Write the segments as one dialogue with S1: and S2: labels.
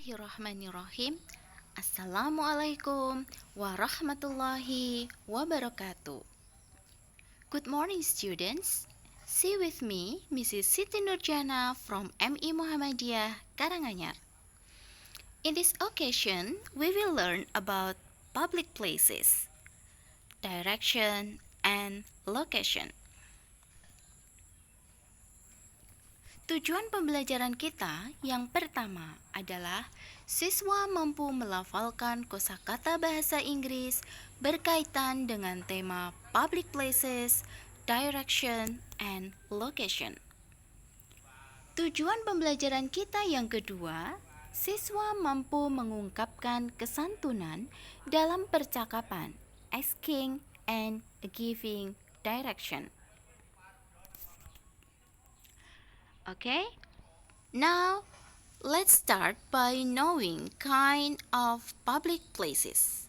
S1: Bismillahirrahmanirrahim. Assalamualaikum warahmatullahi wabarakatuh. Good morning, students. See with me, Mrs. Siti Nurjana from MI Muhammadiyah, Karanganyar. In this occasion, we will learn about public places, direction, and location. Tujuan pembelajaran kita yang pertama adalah siswa mampu melafalkan kosakata bahasa Inggris berkaitan dengan tema public places, direction, and location. Tujuan pembelajaran kita yang kedua, siswa mampu mengungkapkan kesantunan dalam percakapan, asking and giving direction. Okay, now let's start by knowing kind of public places.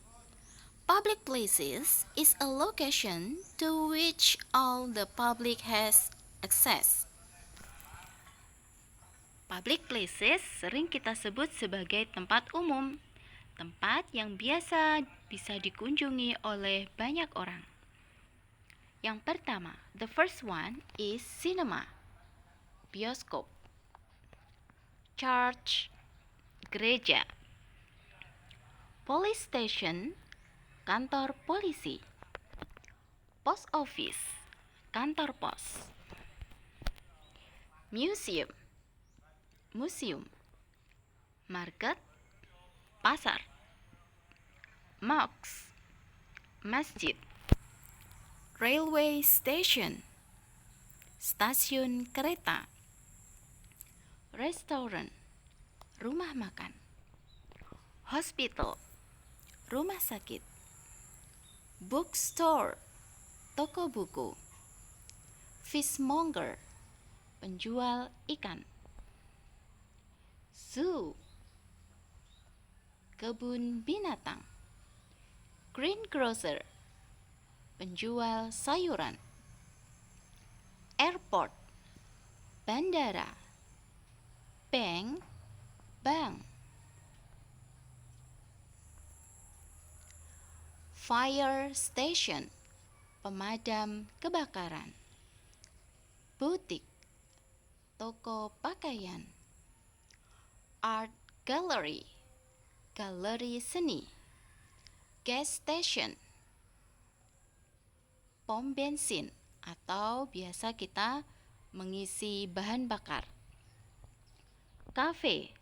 S1: Public places is a location to which all the public has access. Public places sering kita sebut sebagai tempat umum, tempat yang biasa bisa dikunjungi oleh banyak orang. Yang pertama, the first one is cinema. Bioskop, church, gereja, police station, kantor polisi, post office, kantor pos, museum, market, pasar, mosque, masjid, railway station, stasiun kereta, restoran, rumah makan, hospital, rumah sakit, bookstore, toko buku, fishmonger, penjual ikan, zoo, kebun binatang, greengrocer, penjual sayuran, airport, bandara, bank, fire station, pemadam kebakaran, butik, toko pakaian, art gallery, galeri seni, gas station, pom bensin atau biasa kita mengisi bahan bakar, cafe,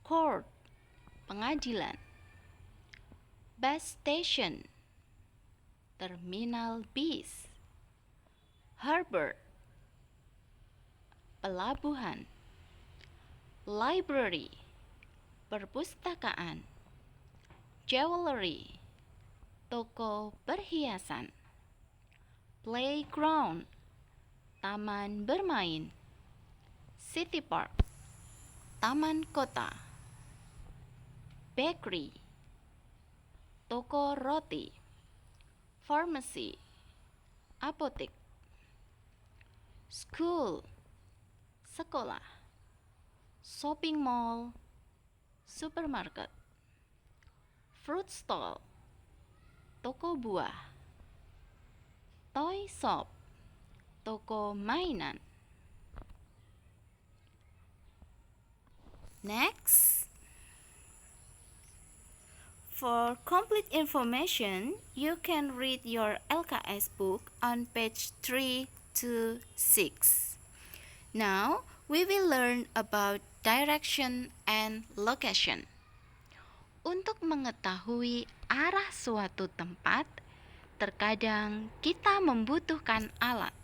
S1: court, pengadilan, bus station, terminal bis, harbor, pelabuhan, library, perpustakaan, jewelry, toko perhiasan, playground, taman bermain, city park, taman kota, bakery, toko roti, pharmacy, apotek, school, sekolah, shopping mall, supermarket, fruit stall, toko buah, toy shop, toko mainan. Next, for complete information, you can read your LKS book on page 3 to 6. Now, we will learn about direction and location. Untuk mengetahui arah suatu tempat, terkadang kita membutuhkan alat,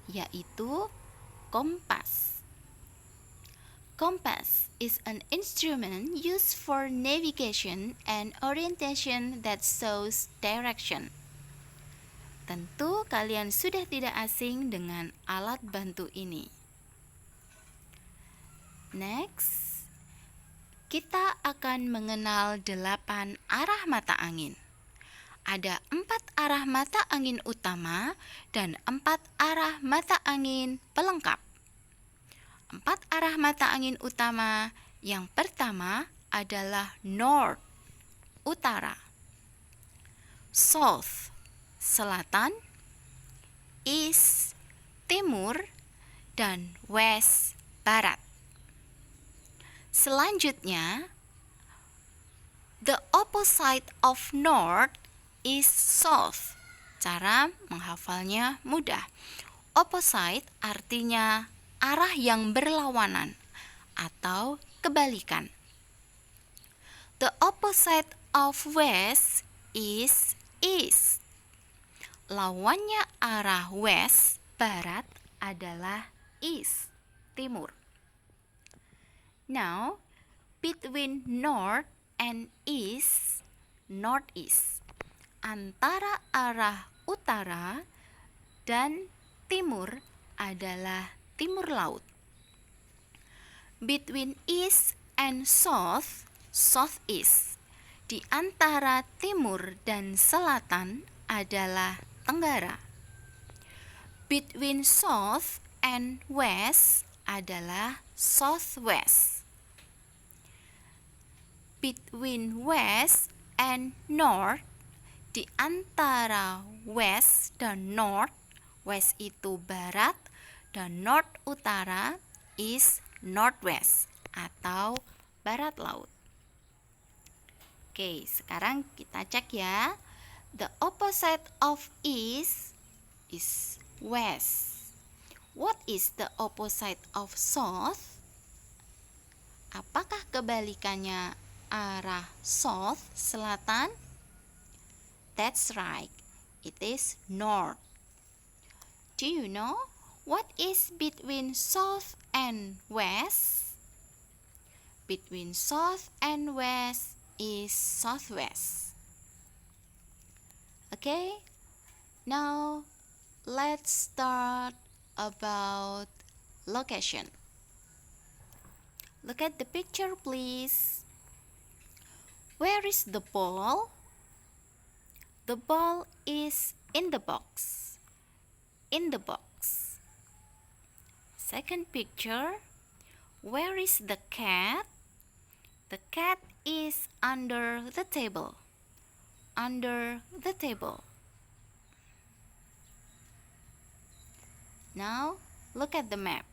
S1: yaitu kompas. Compass is an instrument used for navigation and orientation that shows direction. Tentu kalian sudah tidak asing dengan alat bantu ini. Next, kita akan mengenal 8 arah mata angin. Ada 4 arah mata angin utama dan 4 arah mata angin pelengkap. 4 arah mata angin utama. Yang pertama adalah north, utara, south, selatan, east, timur, dan west, barat. Selanjutnya, the opposite of north is south. Cara menghafalnya mudah. Opposite artinya arah yang berlawanan atau kebalikan. The opposite of west is east. Lawannya arah west, barat, adalah east, timur. Now, between north and east, northeast. Antara arah utara dan timur adalah timur laut. Between east and south, southeast. Di antara timur dan selatan adalah tenggara. Between south and west adalah southwest. Between west and north, di antara west dan north, west itu barat dan north utara, is northwest atau barat laut. Oke, sekarang kita cek ya. The opposite of east is west. What is the opposite of south? Apakah kebalikannya arah south, selatan? That's right. It is north. Do you know what is between south and west? Between south and west is southwest. Okay? Now, let's start about location. Look at the picture, please. Where is the ball? The ball is in the box. In the box. Second picture. Where is the cat? The cat is under the table. Under the table. Now, look at the map.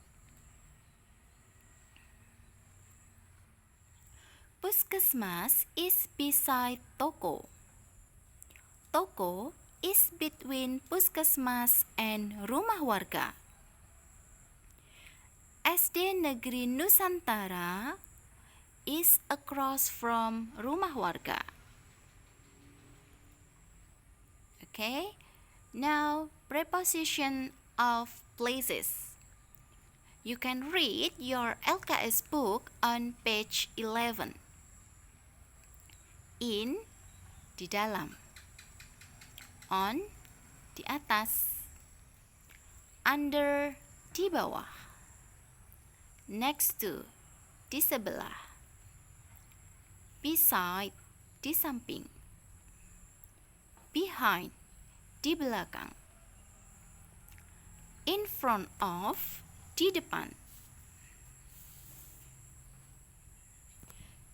S1: Puskesmas is beside toko. Toko is between puskesmas and rumah warga. SD Negeri Nusantara is across from rumah warga. Okay, now preposition of places. You can read your LKS book on page 11. In, di dalam. On, di atas. Under, di bawah. Next to, di sebelah. Beside, di samping. Behind, di belakang. In front of, di depan.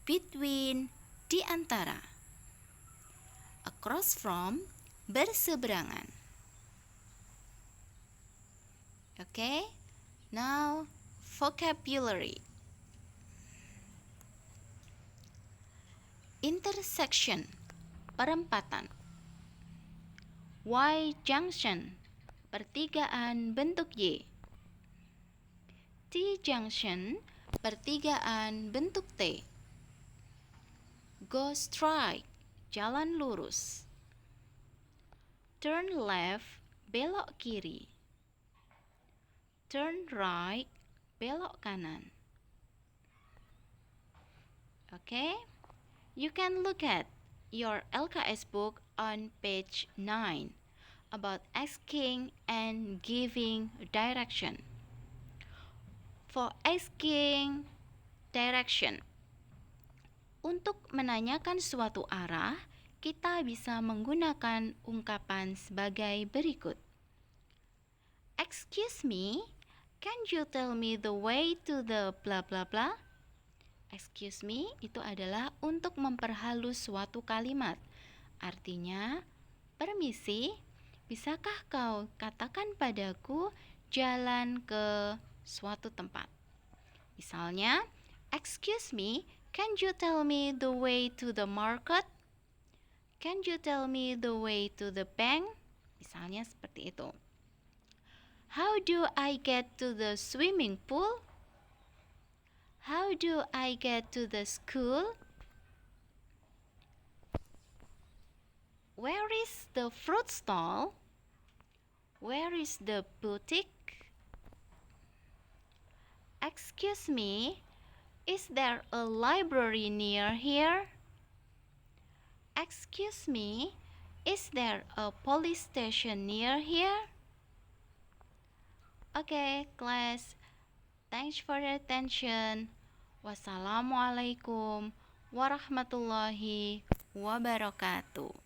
S1: Between, di antara. Across from, berseberangan. Okay, now vocabulary. Intersection, perempatan. Y junction, pertigaan bentuk Y. T junction, pertigaan bentuk T. Go straight, jalan lurus. Turn left, belok kiri. Turn right, belok kanan. Okay? You can look at your LKS book on page 9 about asking and giving direction. For asking direction, untuk menanyakan suatu arah, kita bisa menggunakan ungkapan sebagai berikut. Excuse me, can you tell me the way to the blah blah blah? Excuse me itu adalah untuk memperhalus suatu kalimat. Artinya, permisi, bisakah kau katakan padaku jalan ke suatu tempat? Misalnya, excuse me, can you tell me the way to the market? Can you tell me the way to the bank? Misalnya seperti itu. How do I get to the swimming pool? How do I get to the school? Where is the fruit stall? Where is the boutique? Excuse me, is there a library near here? Excuse me, is there a police station near here? Okay, class. Thanks for your attention. Wassalamualaikum warahmatullahi wabarakatuh.